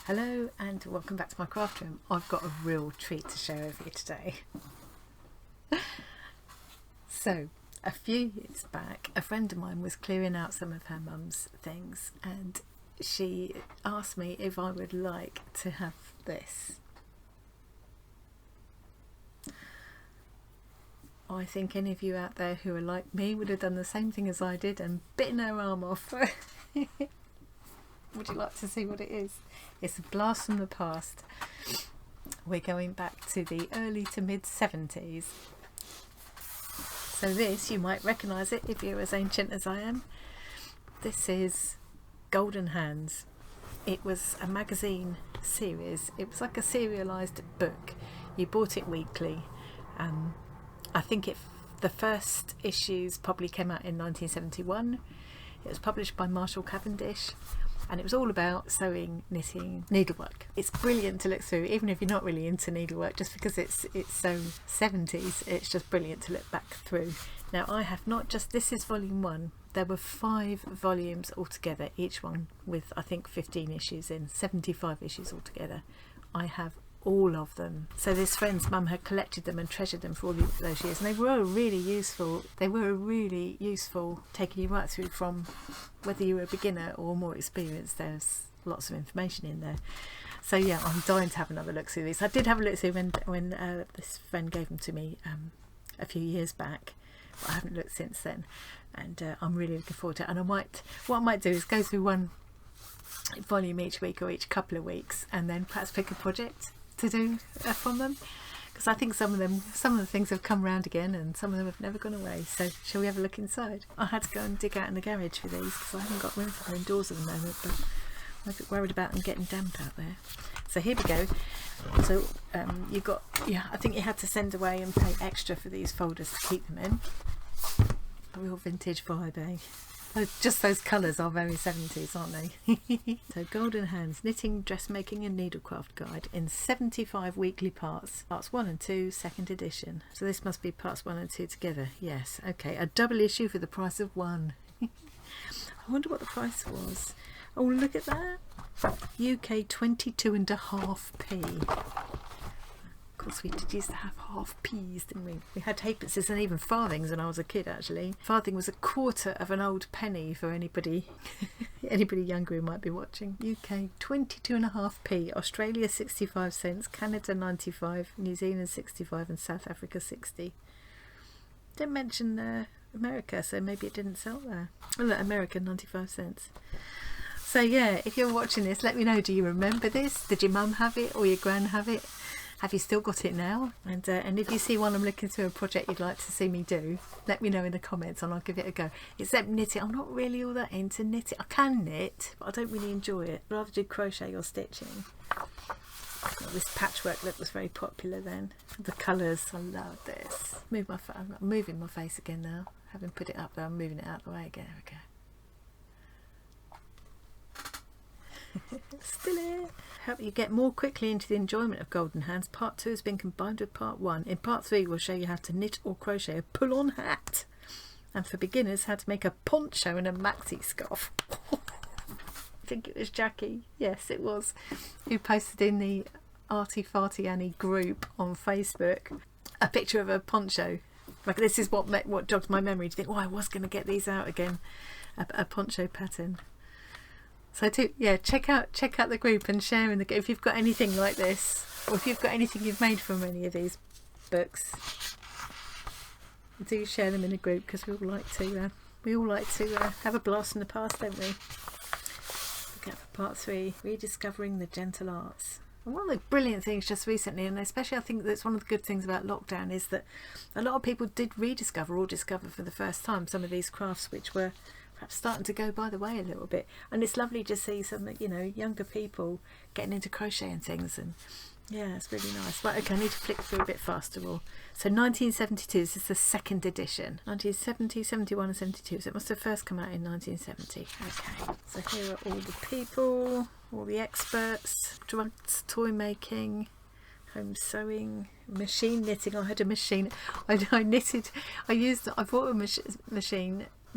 Hello and welcome back to my craft room. I've got a real treat to share with you today. So, a few years back, a friend of mine was clearing out some of her mum's things and she asked me if I would like to have this. I think any of you out there who are like me would have done the same thing as I did and bitten her arm off. Would you like to see what it is? It's a blast from the past. We're going back to the early to mid 70s. So this, you might recognise it if you're as ancient as I am. This is Golden Hands. It was a magazine series. It was like a serialised book. You bought it weekly. I think the first issues probably came out in 1971. It was published by Marshall Cavendish. And it was all about sewing, knitting, needlework. It's brilliant to look through, even if you're not really into needlework, just because it's so 70s, it's just brilliant to look back through. Now I have not just, this is volume 1, there were 5 volumes altogether, each one with I think 15 issues in, 75 issues altogether. I have all of them. So this friend's mum had collected them and treasured them for all those years, and they were really useful. Taking you right through from whether you were a beginner or more experienced. There's lots of information in there. So yeah, I'm dying to have another look through these. I did have a look through when this friend gave them to me a few years back, but I haven't looked since then, and I'm really looking forward to it. And what I might do is go through one volume each week or each couple of weeks, and then perhaps pick a project to do from them, because I think some of the things have come round again and some of them have never gone away. So shall we have a look inside? I had to go and dig out in the garage for these because I haven't got room for them indoors at the moment, but I'm a bit worried about them getting damp out there. So here we go. So you've got, I think you had to send away and pay extra for these folders to keep them in. A real vintage vibe, eh? Just those colours are very 70s, aren't they? So Golden Hands, Knitting, Dressmaking and Needlecraft Guide in 75 weekly parts. Parts 1 and 2, second edition. So this must be parts 1 and 2 together. Yes, okay. A double issue for the price of one. I wonder what the price was. Oh, look at that. UK 22.5p. Of course, we did used to have half p's, didn't we? We had halfpences and even farthings when I was a kid, actually. Farthing was a quarter of an old penny for anybody younger who might be watching. UK 22.5p, Australia 65 cents, Canada 95, New Zealand 65 and South Africa 60. Didn't mention America, so maybe it didn't sell there. Oh look, America 95 cents. So yeah, if you're watching this, let me know, do you remember this? Did your mum have it or your gran have it? Have you still got it now? And if you see one I'm looking through a project you'd like to see me do, let me know in the comments and I'll give it a go. Except knitting, I'm not really all that into knitting. I can knit, but I don't really enjoy it. I'd rather do crochet or stitching. Well, this patchwork look was very popular then. The colours, I love this. I'm moving my face again now. Having put it up there, I'm moving it out of the way again. There we go. Still here. Help you get more quickly into the enjoyment of Golden Hands. Part 2 has been combined with Part 1. In Part 3 we'll show you how to knit or crochet a pull-on hat, and for beginners how to make a poncho and a maxi scarf. I think it was Jackie, yes it was, who posted in the Arty Farty Annie group on Facebook a picture of a poncho. Like, this is what jogged my memory to think, I was going to get these out again, a poncho pattern. So check out the group and share in if you've got anything like this, or if you've got anything you've made from any of these books. Do share them in a group, because we all like to have a blast from the past, don't we? Look out for Part 3, Rediscovering the Gentle Arts. And one of the brilliant things just recently, and especially I think that's one of the good things about lockdown, is that a lot of people did rediscover or discover for the first time some of these crafts which were perhaps starting to go by the way a little bit, and it's lovely to see some younger people getting into crochet and things, and yeah, it's really nice. Right, okay, I need to flick through a bit faster. So 1972, this is the second edition. 1970, 71 and 72, so it must have first come out in 1970. Okay, so here are all the people, all the experts: drugs, toy making, home sewing, machine knitting. I had a machine. I bought a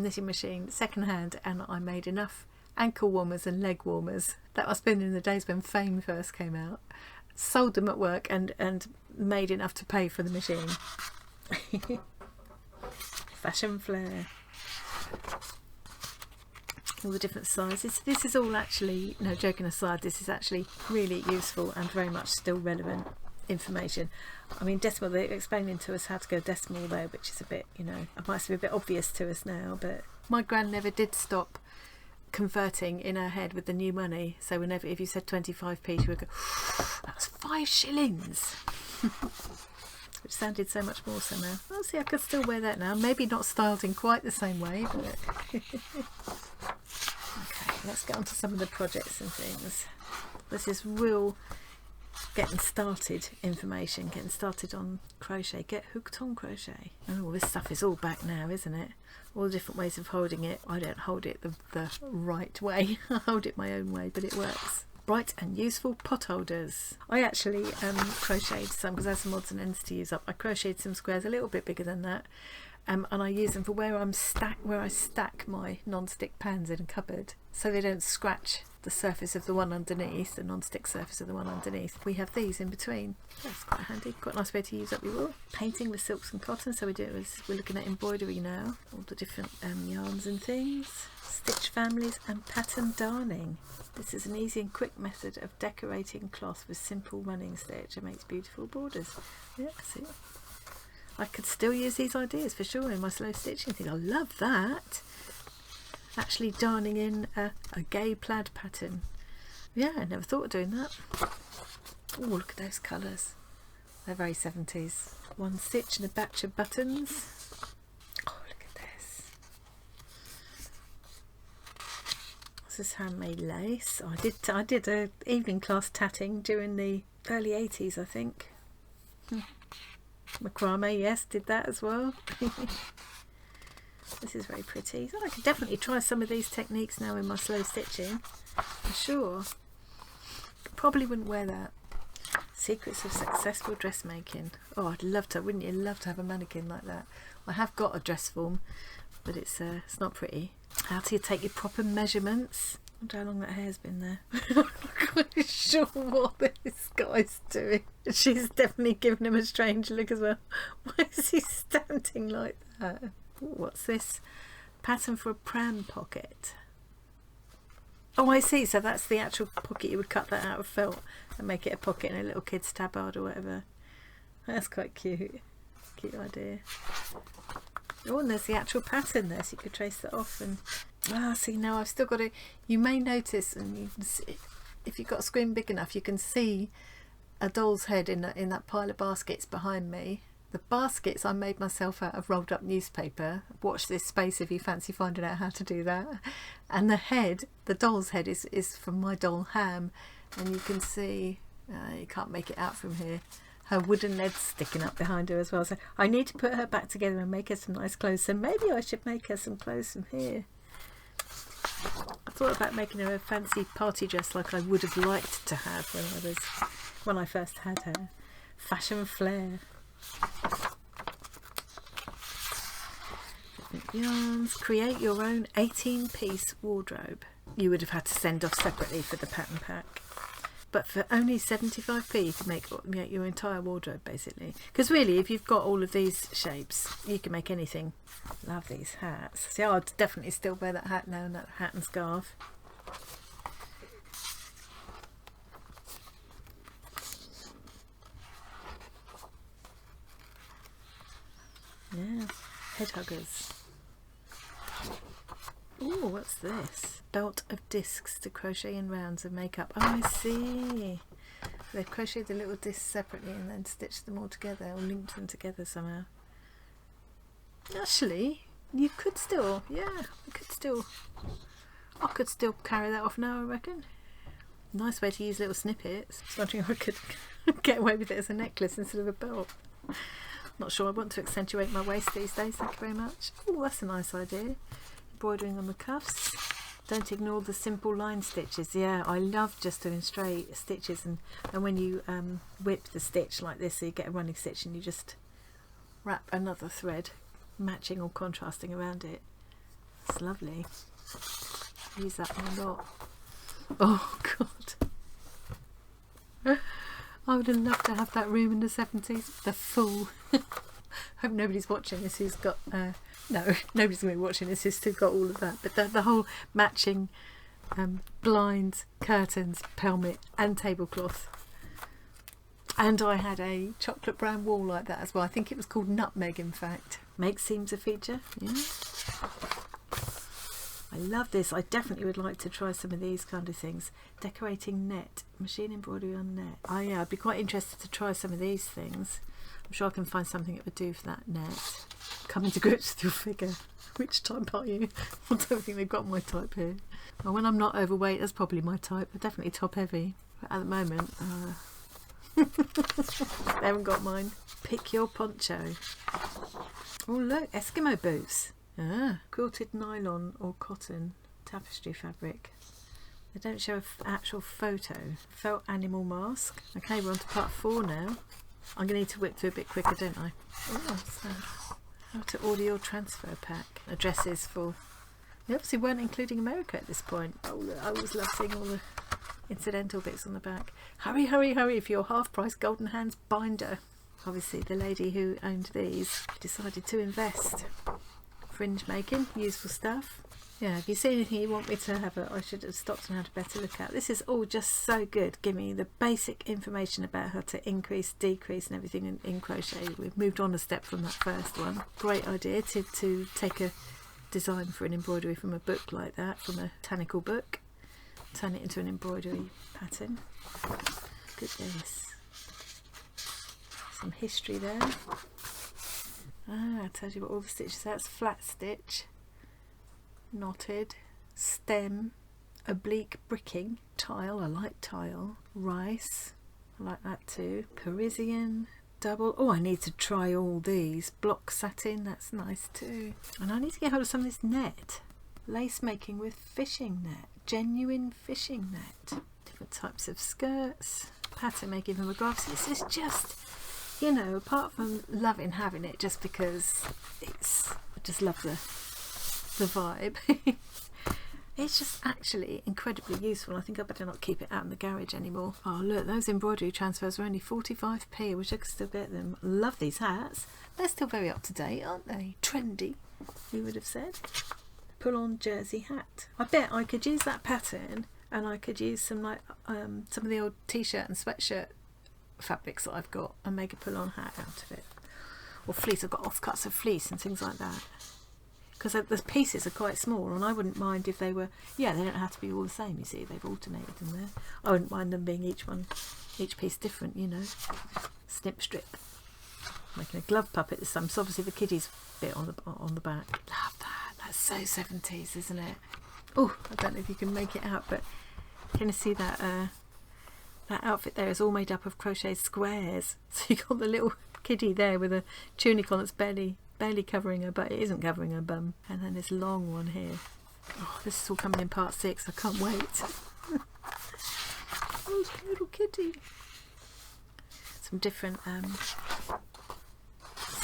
knitting machine second hand, and I made enough ankle warmers and leg warmers. That must have been in the days when Fame first came out. Sold them at work and made enough to pay for the machine. Fashion flair. All the different sizes. This is all actually, no, joking aside, this is actually really useful and very much still relevant information. I mean, decimal, they're explaining to us how to go decimal there, which is a bit, you know, it might be a bit obvious to us now, but my gran never did stop converting in her head with the new money. So whenever, if you said 25p, she would go, that's 5 shillings. Which sounded so much more somehow. Well, see, I could still wear that now. Maybe not styled in quite the same way, but... Okay, let's get on to some of the projects and things. This is real getting started information, getting started on crochet. Get hooked on crochet. Oh, this stuff is all back now, isn't it? All the different ways of holding it. I don't hold it the right way. I hold it my own way, but it works. Bright and useful pot holders. I actually crocheted some, because I had some odds and ends to use up. I crocheted some squares a little bit bigger than that, and I use them for where I stack my non-stick pans in a cupboard, so they don't scratch the surface of the one underneath, the non-stick surface of the one underneath. We have these in between. That's quite handy. Quite a nice way to use up your wool. Painting with silks and cotton. So we're looking at embroidery now. All the different yarns and things. Stitch families and pattern darning. This is an easy and quick method of decorating cloth with simple running stitch. It makes beautiful borders. Yeah, see. I could still use these ideas for sure in my slow stitching thing. I love that. Actually darning in a gay plaid pattern. Yeah, I never thought of doing that. Oh, look at those colours. They're very 70s. One stitch and a batch of buttons. Oh, look at this. This is handmade lace. Oh, I did a evening class tatting during the early 80s, I think. Macrame, yes, did that as well. This is very pretty. So I could definitely try some of these techniques now in my slow stitching, for sure. Probably wouldn't wear that. Secrets of successful dressmaking. Oh, I'd love to. Wouldn't you love to have a mannequin like that? I have got a dress form, but it's not pretty. How do you take your proper measurements? I wonder how long that hair's been there. I'm not quite sure what this guy's doing. She's definitely giving him a strange look as well. Why is he standing like that? Ooh, what's this? Pattern for a pram pocket. Oh, I see. So that's the actual pocket. You would cut that out of felt and make it a pocket in a little kid's tabard or whatever. That's quite cute. Cute idea. Oh, and there's the actual pattern there, so you could trace that off. And see, now I've still got to. You may notice, and you can see, if you've got a screen big enough, you can see a doll's head in that pile of baskets behind me. The baskets I made myself out of rolled up newspaper. Watch this space if you fancy finding out how to do that. And the head, the doll's head, is from my doll Ham, and you can see, you can't make it out from here, her wooden legs sticking up behind her as well. So I need to put her back together and make her some nice clothes. So maybe I should make her some clothes from here. I thought about making her a fancy party dress like I would have liked to have when I first had her. Fashion flair. Different yarns. Create your own 18-piece wardrobe. You would have had to send off separately for the pattern pack, but for only 75p you can make your entire wardrobe basically. Because really, if you've got all of these shapes, you can make anything. Love these hats. See, I'd definitely still wear that hat now, and that hat and scarf. Yeah, head huggers. Oh, what's this? Belt of discs to crochet in rounds of makeup. Oh, I see. They've crocheted the little discs separately and then stitched them all together, or linked them together somehow. Actually, you could still, yeah, I could still carry that off now, I reckon. Nice way to use little snippets. I was wondering if I could get away with it as a necklace instead of a belt. Not sure I want to accentuate my waist these days, thank you very much. Oh, that's a nice idea. Embroidering on the cuffs. Don't ignore the simple line stitches. Yeah, I love just doing straight stitches, and when you whip the stitch like this, so you get a running stitch and you just wrap another thread matching or contrasting around it. It's lovely. use that one a lot. Oh God, I would have loved to have that room in the 70s. The full. Hope nobody's watching this who's got no, nobody's going to be watching this who's still got all of that. But the whole matching blinds, curtains, pelmet, and tablecloth. And I had a chocolate brown wall like that as well. I think it was called Nutmeg, in fact. Make seams a feature. Yeah. I love this. I definitely would like to try some of these kind of things. Decorating net, machine embroidery on net. Oh yeah, I'd be quite interested to try some of these things. I'm sure I can find something that would do for that net. Coming to grips with your figure. Which type are you? I don't think they've got my type here. Well, when I'm not overweight, that's probably my type. But definitely top heavy. But at the moment, they haven't got mine. Pick your poncho. Oh look, Eskimo boots. Quilted nylon or cotton tapestry fabric. They don't show an actual photo. Felt animal mask. Okay, we're on to part 4 now. I'm going to need to whip through a bit quicker, don't I? Oh, what's that? How to order your transfer pack. Addresses for... They obviously weren't including America at this point. Oh, look, I always love seeing all the incidental bits on the back. Hurry, hurry, hurry for your half-price Golden Hands binder. Obviously, the lady who owned these decided to invest. Fringe making, useful stuff. Yeah, have you seen anything you want me to have I should have stopped and had a better look at. This is all just so good. Give me the basic information about how to increase, decrease and everything in crochet. We've moved on a step from that first one. Great idea to take a design for an embroidery from a book like that, from a botanical book, turn it into an embroidery pattern. Goodness. Some history there. I told you about all the stitches. That's flat stitch, knotted, stem, oblique bricking, tile, I like tile, rice, I like that too, Parisian, double, oh I need to try all these, block satin, that's nice too, and I need to get hold of some of this net, lace making with fishing net, genuine fishing net, different types of skirts, pattern making from a graph. This is just, you know, apart from loving having it just because it's, I just love the vibe. It's just actually incredibly useful. I think I better not keep it out in the garage anymore. Oh look, those embroidery transfers are only 45p. I wish I could still get them. Love these hats. They're still very up to date, aren't they? Trendy, you would have said. Pull on jersey hat. I bet I could use that pattern and I could use some like some of the old t-shirt and sweatshirt fabrics that I've got and make a pull on hat out of it. Or fleece, I've got offcuts of fleece and things like that. Because the pieces are quite small and I wouldn't mind if they were, yeah, they don't have to be all the same, you see, they've alternated in there. I wouldn't mind them being each piece different, you know. Snip strip. Making a glove puppet this time, so obviously the kiddies bit on the back. Love that, that's so 70s, isn't it? Oh, I don't know if you can make it out, but can you see that that outfit there is all made up of crochet squares. So you got the little kiddie there with a tunic on that's barely covering her, but it isn't covering her bum. And then this long one here. Oh, this is all coming in part 6. I can't wait. Oh, little kitty. Some different. So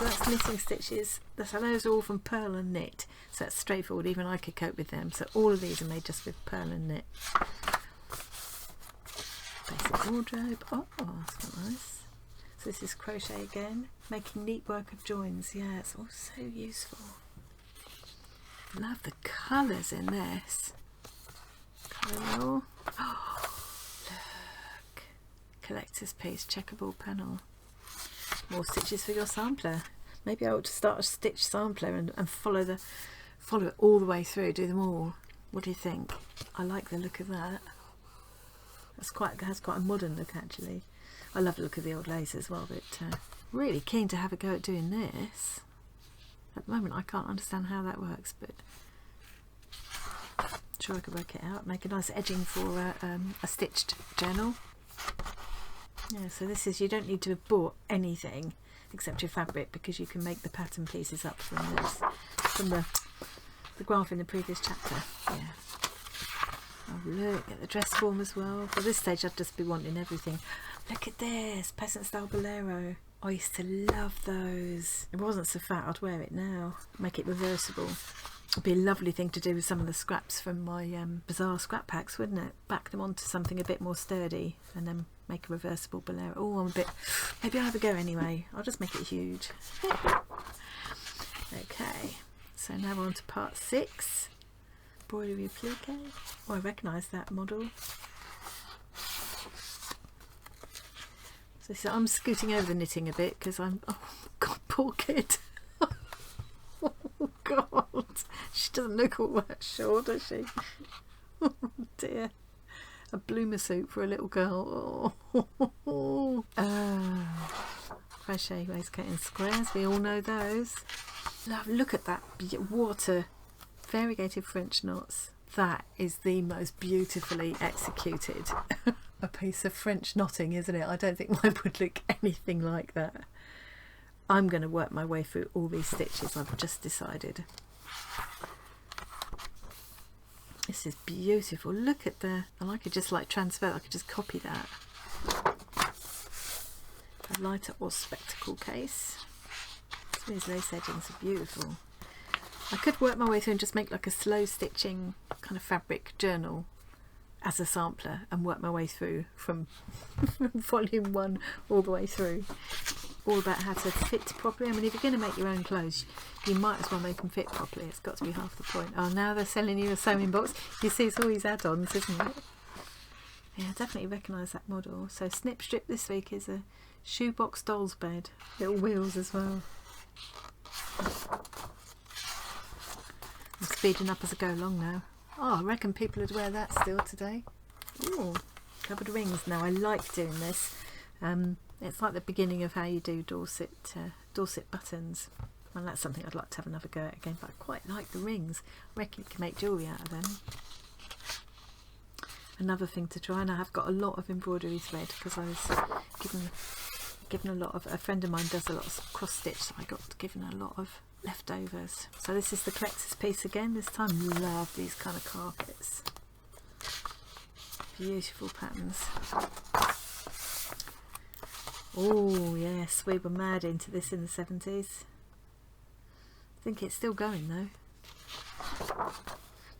that's knitting stitches. So those are all from purl and knit. So that's straightforward. Even I could cope with them. So all of these are made just with purl and knit. Basic wardrobe. Oh, that's not nice. So this is crochet again, making neat work of joins. Yeah, it's all so useful. Love the colours in this. Colour. Oh, look. Collector's piece, checkerboard panel. More stitches for your sampler. Maybe I ought to start a stitch sampler and follow it all the way through, do them all. What do you think? I like the look of that. It has quite a modern look actually. I love the look of the old lace as well, but really keen to have a go at doing this. At the moment I can't understand how that works, but I'm sure I could work it out. Make a nice edging for a stitched journal. Yeah, so this is, you don't need to have bought anything except your fabric because you can make the pattern pieces up from this, from the graph in the previous chapter. Yeah. Oh look at the dress form as well. For this stage I'd just be wanting everything. Look at this, peasant style bolero. I used to love those. It wasn't so fat, I'd wear it now. Make it reversible. It'd be a lovely thing to do with some of the scraps from my bazaar scrap packs, wouldn't it? Back them onto something a bit more sturdy and then make a reversible bolero. Oh, I'm a bit... Maybe I'll have a go anyway. I'll just make it huge. Okay, so now we're on to part 6. Embroidery applique. Oh, I recognise that model. So I'm scooting over the knitting a bit because I'm... Oh, God, poor kid. Oh, God. She doesn't look all that sure, does she? Oh, dear. A bloomer suit for a little girl. Oh. Crochet waistcoat in squares. We all know those. Look at that. Water. Variegated French knots. That is the most beautifully executed a piece of French knotting, isn't it? I don't think mine would look anything like that. I'm going to work my way through all these stitches, I've just decided. This is beautiful. Look at the... And I could just like transfer, I could just copy that. A lighter or spectacle case. These lace edgings are beautiful. I could work my way through and just make like a slow stitching kind of fabric journal as a sampler and work my way through from volume 1 all the way through. All about how to fit properly. I mean, if you're going to make your own clothes, you might as well make them fit properly. It's got to be half the point. Oh, now they're selling you a sewing box. You see, it's all these add-ons, isn't it? Yeah, I definitely recognise that model. So snip strip this week is a shoebox doll's bed. Little wheels as well. I'm speeding up as I go along now. Oh, I reckon people would wear that still today. Ooh, covered rings. Now, I like doing this. It's like the beginning of how you do Dorset buttons. And that's something I'd like to have another go at again, but I quite like the rings. I reckon you can make jewellery out of them. Another thing to try, and I have got a lot of embroidery thread because I was given a lot of... A friend of mine does a lot of cross stitch, so I got given a lot of leftovers. So this is the collector's piece again. This time, love these kind of carpets. Beautiful patterns. Oh yes, we were mad into this in the 70s. I think it's still going though.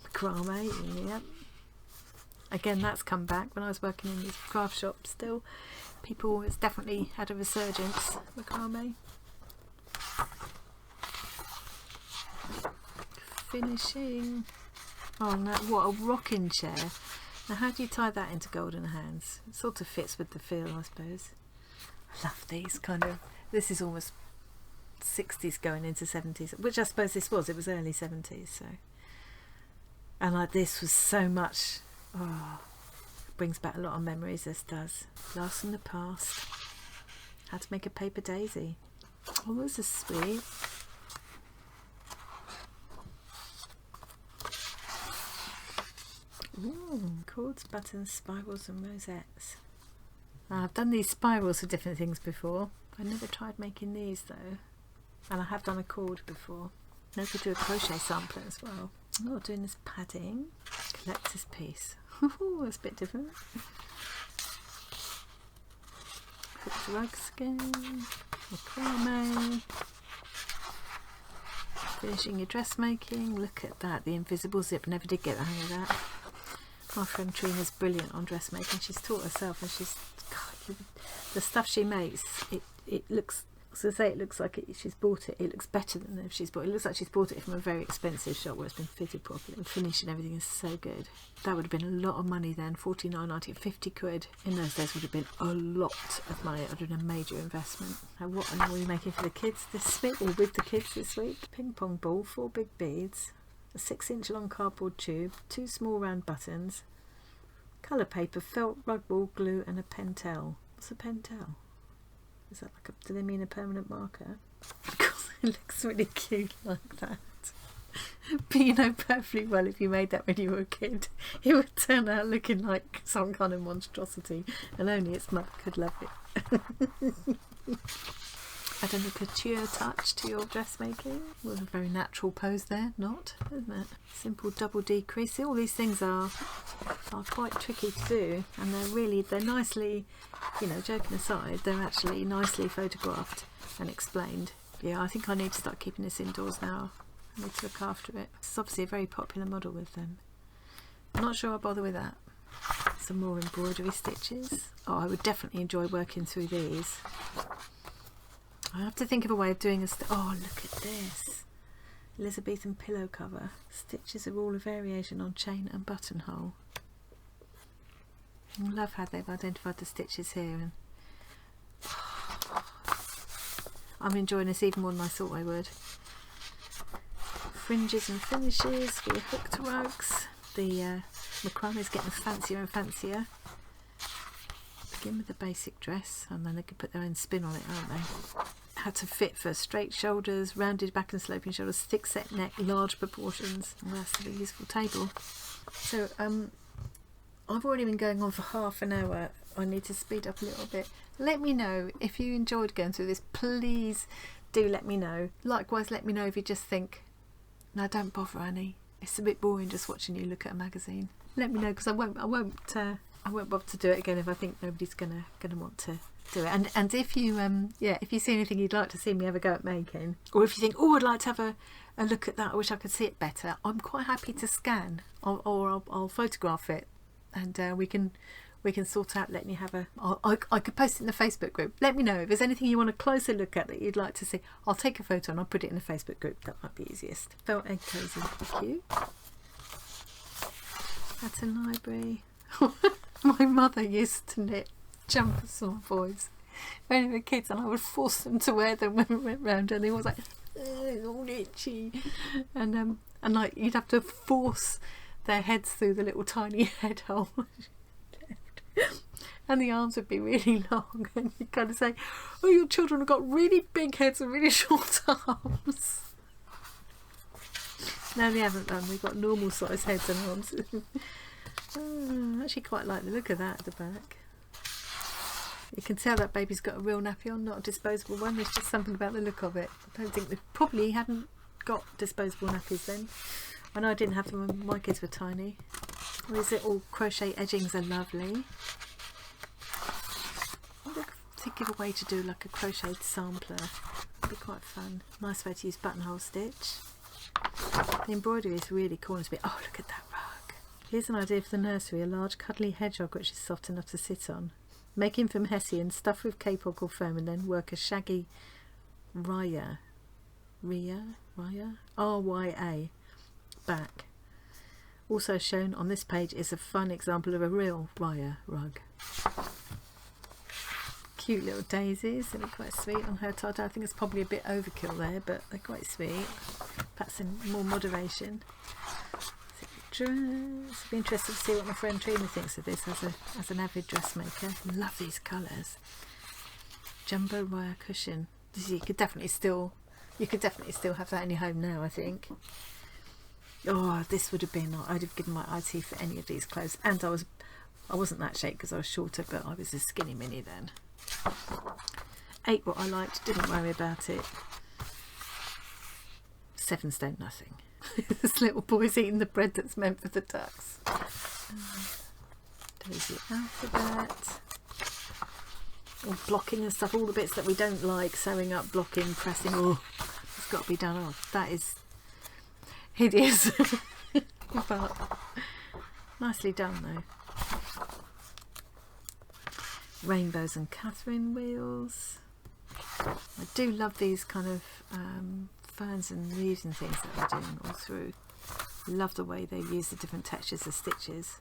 Macrame, yep. Again, that's come back when I was working in these craft shops still. It's definitely had a resurgence, macrame. Finishing. Oh no, what a rocking chair. Now how do you tie that into golden hands? It sort of fits with the feel, I suppose. I love these kind of... This is almost 60s going into 70s, which I suppose this was. It was early 70s, so... And like this was so much... Oh, brings back a lot of memories, this does. Blast from the past. How to make a paper daisy. Oh, this is sweet. Ooh, cords, buttons, spirals and rosettes. I've done these spirals for different things before. I never tried making these though. And I have done a cord before. Now I could do a crochet sampler as well. Oh, doing this padding. Collector's piece. Oh, that's a bit different. Hooked rugs again. Macrame. Finishing your dressmaking. Look at that. The invisible zip. Never did get the hang of that. My friend Trina's brilliant on dressmaking. She's taught herself, and she's... God, the stuff she makes, it looks... So say it looks like she's bought it. It looks better than if she's bought it. It looks like she's bought it from a very expensive shop where it's been fitted properly. And finish and everything is so good. That would have been a lot of money then. 49.90, 50 quid. In those days would have been a lot of money. It would have been a major investment. Now what are we making for the kids this week? Or with the kids this week? Ping pong ball, 4 big beads, a 6-inch long cardboard tube, 2 small round buttons, colour paper, felt, rug wool, glue and a pentel. What's a pentel? Is that like do they mean a permanent marker? Because it looks really cute like that. But you know perfectly well if you made that when you were a kid, it would turn out looking like some kind of monstrosity, and only its mother could love it. Adding a couture touch to your dressmaking. Was a very natural pose there, not, isn't it? Simple double decrease. All these things are quite tricky to do, and they're nicely, you know, joking aside, they're actually nicely photographed and explained. Yeah, I think I need to start keeping this indoors now. I need to look after it. It's obviously a very popular model with them. I'm not sure I'll bother with that. Some more embroidery stitches. Oh, I would definitely enjoy working through these. I have to think of a way of doing a oh, look at this. Elizabethan pillow cover. Stitches are all a variation on chain and buttonhole. I love how they've identified the stitches here. And I'm enjoying this even more than I thought I would. Fringes and finishes for your hooked rugs. The macrame is getting fancier and fancier. Begin with the basic dress, and then they can put their own spin on it, aren't they? How to fit for straight shoulders, rounded back and sloping shoulders, thick set neck, large proportions. Well, that's a useful table. So I've already been going on for half an hour. I need to speed up a little bit. Let me know if you enjoyed going through this. Please do let me know. Likewise, let me know if you just think, no, don't bother, Annie. It's a bit boring just watching you look at a magazine. Let me know, because I won't bother to do it again if I think nobody's gonna want to do it. And if you if you see anything you'd like to see me have a go at making, or if you think, oh, I'd like to have a look at that, I wish I could see it better, I'm quite happy to scan or I'll photograph it, and we can sort out letting you have a. I could post it in the Facebook group. Let me know if there's anything you want a closer look at that you'd like to see. I'll take a photo and I'll put it in the Facebook group. That might be easiest. Felt egg cozy, cute. At a library. My mother used to knit jumpers for boys when they were kids, and I would force them to wear them when we went round, and they was like, it's all itchy, and like you'd have to force their heads through the little tiny head hole. And the arms would be really long, and you kind of say, oh, your children have got really big heads and really short arms. No, they haven't done. We've got normal size heads and arms. I actually quite like the look of that at the back. You can tell that baby's got a real nappy on, not a disposable one. There's just something about the look of it. I don't think they probably hadn't got disposable nappies then. I know I didn't have them when my kids were tiny. These little crochet edgings are lovely. I think of a way to do like a crocheted sampler. It'd be quite fun. Nice way to use buttonhole stitch. The embroidery is really cool. Oh, look at that rug. Here's an idea for the nursery: a large cuddly hedgehog which is soft enough to sit on. Making from hessian, stuff with kapok or foam, and then work a shaggy rya R-Y-A back. Also shown on this page is a fun example of a real rya rug. Cute little daisies, they look quite sweet on her title. I think it's probably a bit overkill there, but they're quite sweet. Perhaps in more moderation. Dress. I'd be interested to see what my friend Trina thinks of this as an avid dressmaker. Love these colours. Jumbo wire cushion. You could definitely still have that in your home now, I think. Oh, this would have been. I'd have given my IT for any of these clothes, and I wasn't that shape because I was shorter, but I was a skinny mini then. Ate what I liked, didn't worry about it. 7 stone nothing. This little boy's eating the bread that's meant for the ducks. Daisy alphabet. All blocking and stuff, all the bits that we don't like, sewing up, blocking, pressing. Oh, it's got to be done off. That is hideous. But nicely done though. Rainbows and Catherine wheels. I do love these kind of ferns and leaves and things that they're doing all through. Love the way they use the different textures of stitches.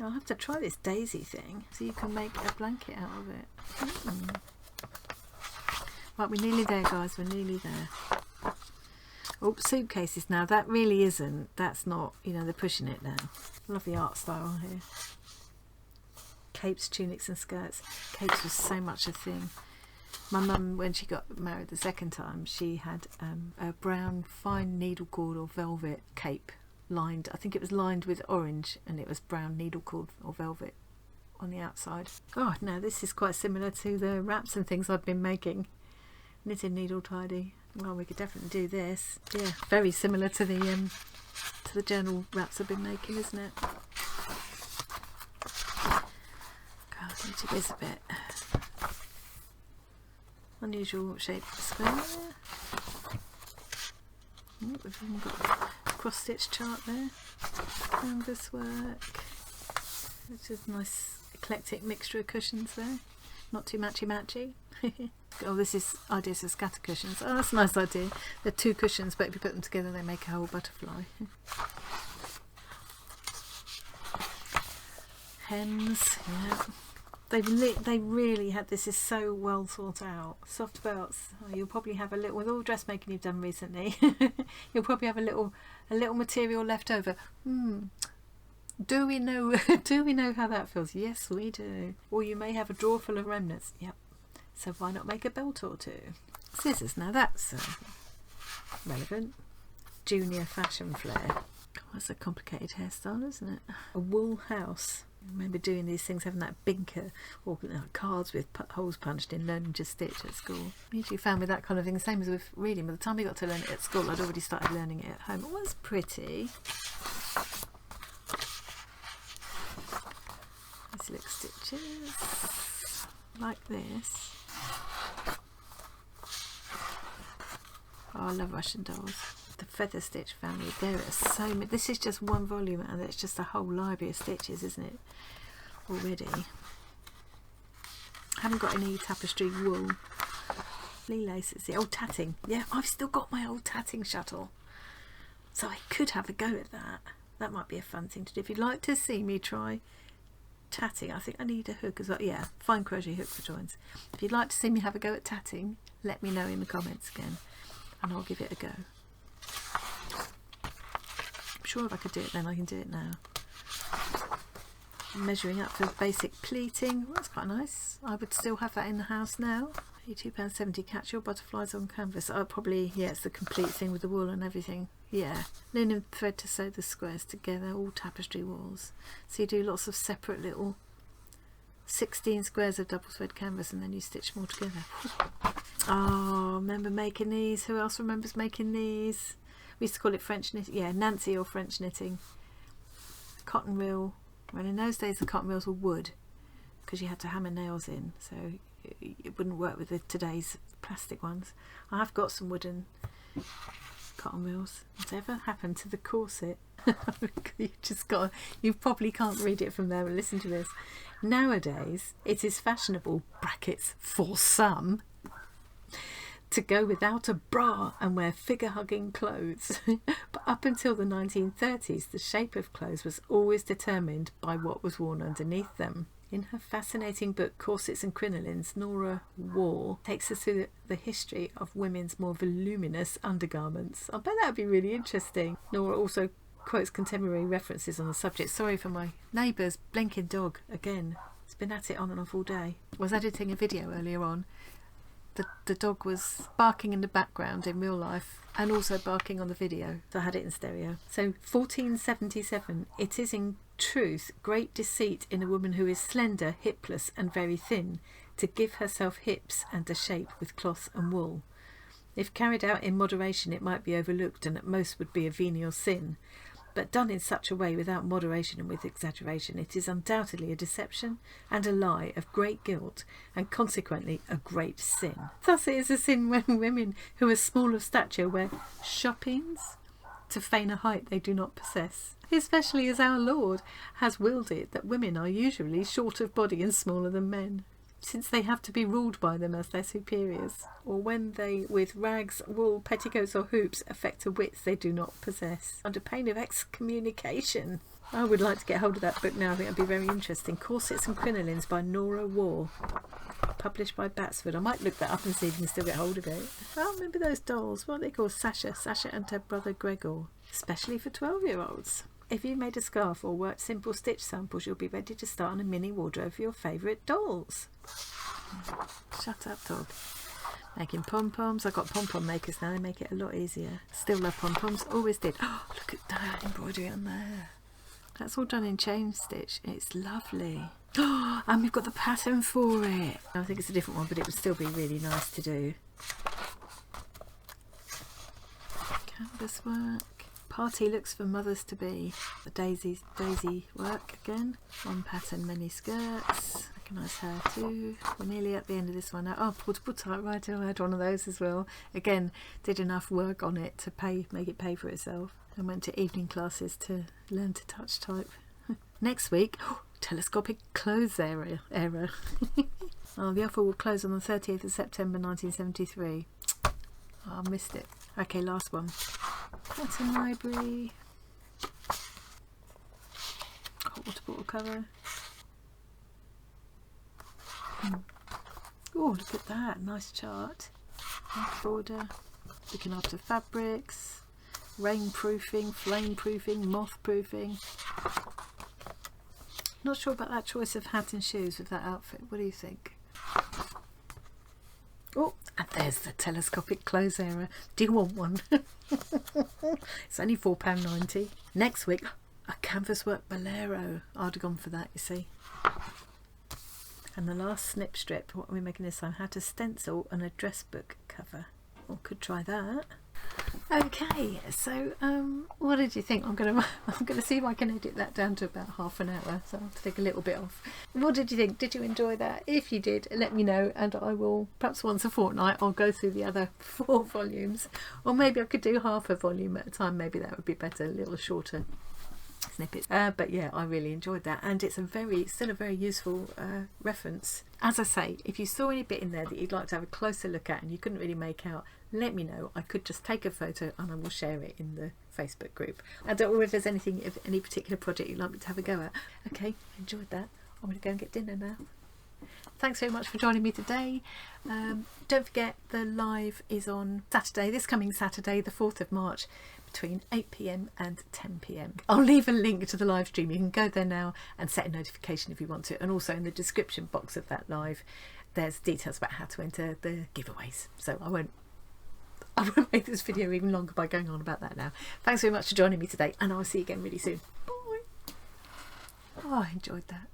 I'll have to try this daisy thing so you can make a blanket out of it. Right, we're nearly there, guys, we're nearly there. Oh, suitcases now. That really isn't, that's not, you know, they're pushing it now. Love the art style here. Capes, tunics and skirts. Capes was so much a thing. My mum, when she got married the second time, she had a brown fine needle cord or velvet cape lined, I think it was lined with orange, and it was brown needle cord or velvet on the outside. Oh, now this is quite similar to the wraps and things I've been making. Knitted needle tidy. Well, we could definitely do this. Yeah, very similar to the journal wraps I've been making, isn't it? God, I need to whiz a bit. unusual shaped square. Oh, we've even got a cross stitch chart there. Canvas work, which is a nice eclectic mixture of cushions there. Not too matchy. Oh, this is ideas for scatter cushions. Oh, that's a nice idea. They're 2 cushions, but if you put them together they make a whole butterfly. Hems, yeah. They really had, this is so well thought out. Soft belts, oh, you'll probably have a little, with all the dressmaking you've done recently, you'll probably have a little material left over. Do we know how that feels? Yes, we do. Or you may have a drawer full of remnants. Yep. So why not make a belt or 2? Scissors, now that's relevant. Junior fashion flair. God, that's a complicated hairstyle, isn't it? A wool house. I remember doing these things, having that binker or cards with holes punched in, learning to stitch at school. Usually found with that kind of thing, same as with reading, by the time we got to learn it at school I'd already started learning it at home. It was pretty. These little stitches like this. Oh, I love Russian dolls. The feather stitch family, there are so many. This is just one volume and it's just a whole library of stitches, isn't it, already? Haven't got any tapestry wool. Flea laces, the old tatting. Yeah, I've still got my old tatting shuttle, so I could have a go at that. That might be a fun thing to do. If you'd like to see me try tatting, I think I need a hook as well. Yeah, fine crochet hook for joins. If you'd like to see me have a go at tatting, let me know in the comments again and I'll give it a go. I'm sure if I could do it then, I can do it now. Measuring up for basic pleating. Well, that's quite nice. I would still have that in the house now. £82.70 catch your butterflies on canvas. Oh, probably, yeah, it's the complete thing with the wool and everything. Yeah, linen thread to sew the squares together, all tapestry walls. So you do lots of separate little 16 squares of double thread canvas and then you stitch them all together. Oh, remember making these? Who else remembers making these? We used to call it French knitting. Yeah, Nancy or French knitting. Cotton reel. Well, in those days the cotton reels were wood because you had to hammer nails in, so it wouldn't work with today's plastic ones. I have got some wooden cotton reels. Whatever happened to the corset? You probably can't read it from there, but listen to this. Nowadays it is fashionable, brackets for some, to go without a bra and wear figure-hugging clothes. But up until the 1930s, the shape of clothes was always determined by what was worn underneath them. In her fascinating book Corsets and Crinolines, Nora Wall takes us through the history of women's more voluminous undergarments. I bet that would be really interesting. Nora also quotes contemporary references on the subject. Sorry for my neighbour's blinking dog again. It's been at it on and off all day. I was editing a video earlier on. The dog was barking in the background in real life and also barking on the video, so I had it in stereo. So 1477, it is in truth great deceit in a woman who is slender, hipless and very thin, to give herself hips and a shape with cloth and wool. If carried out in moderation it might be overlooked and at most would be a venial sin, but done in such a way without moderation and with exaggeration, it is undoubtedly a deception and a lie of great guilt, and consequently a great sin. Thus it is a sin when women who are small of stature wear shoppings to feign a height they do not possess, especially as our Lord has willed it that women are usually short of body and smaller than men, since they have to be ruled by them as their superiors, or when they with rags, wool, petticoats or hoops affect a width they do not possess, under pain of excommunication. I would like to get hold of that book now. I think it'd be very interesting. Corsets and Crinolines by Nora Wall, published by Batsford. I might look that up and see if you can still get hold of it. I remember those dolls. What are they called? Sasha and her brother Gregor, especially for 12-year-olds. If you made a scarf or worked simple stitch samples, you'll be ready to start on a mini wardrobe for your favourite dolls. Shut up, dog. Making pom-poms. I've got pom-pom makers now. They make it a lot easier. Still love pom-poms. Always did. Oh, look at that embroidery on there. That's all done in chain stitch. It's lovely. Oh, and we've got the pattern for it. I think it's a different one, but it would still be really nice to do. Canvas work. Party looks for mothers to be. The daisy work again. One pattern, many skirts. Recognise her too. We're nearly at the end of this one now. Oh, portable typewriter, I had one of those as well. Again, did enough work on it to make it pay for itself. And went to evening classes to learn to touch type. Next week, telescopic clothes error. Oh, the offer will close on the 30th of September 1973. Oh, I missed it. Okay, last one. Pattern library. Hot water bottle cover. Oh, look at that. Nice chart. Border. Looking after fabrics. Rainproofing, flame-proofing, moth-proofing. Not sure about that choice of hat and shoes with that outfit. What do you think? Oh, and there's the telescopic clothes error. Do you want one? It's only £4.90. Next week, a canvas work bolero. I'd have gone for that, you see. And the last snip strip, what are we making this time? How to stencil an address book cover. Well, could try that. Okay, so what did you think? I'm gonna see if I can edit that down to about half an hour, so I'll have to take a little bit off. What did you think? Did you enjoy that? If you did, let me know, and I will, perhaps once a fortnight, I'll go through the other 4 volumes, or maybe I could do half a volume at a time. Maybe that would be better, a little shorter snippets. But yeah, I really enjoyed that, and it's still a very useful reference. As I say, if you saw any bit in there that you'd like to have a closer look at and you couldn't really make out, let me know. I could just take a photo and I will share it in the Facebook group. I don't know if there's anything, if any particular project you'd like me to have a go at. Okay, enjoyed that. I'm going to go and get dinner now. Thanks very much for joining me today. Don't forget the live is on Saturday, this coming Saturday, the 4th of March, between 8 PM and 10 PM. I'll leave a link to the live stream. You can go there now and set a notification if you want to. And also in the description box of that live, there's details about how to enter the giveaways. So I won't make this video even longer by going on about that now. Thanks very much for joining me today, and I'll see you again really soon. Bye. Oh, I enjoyed that.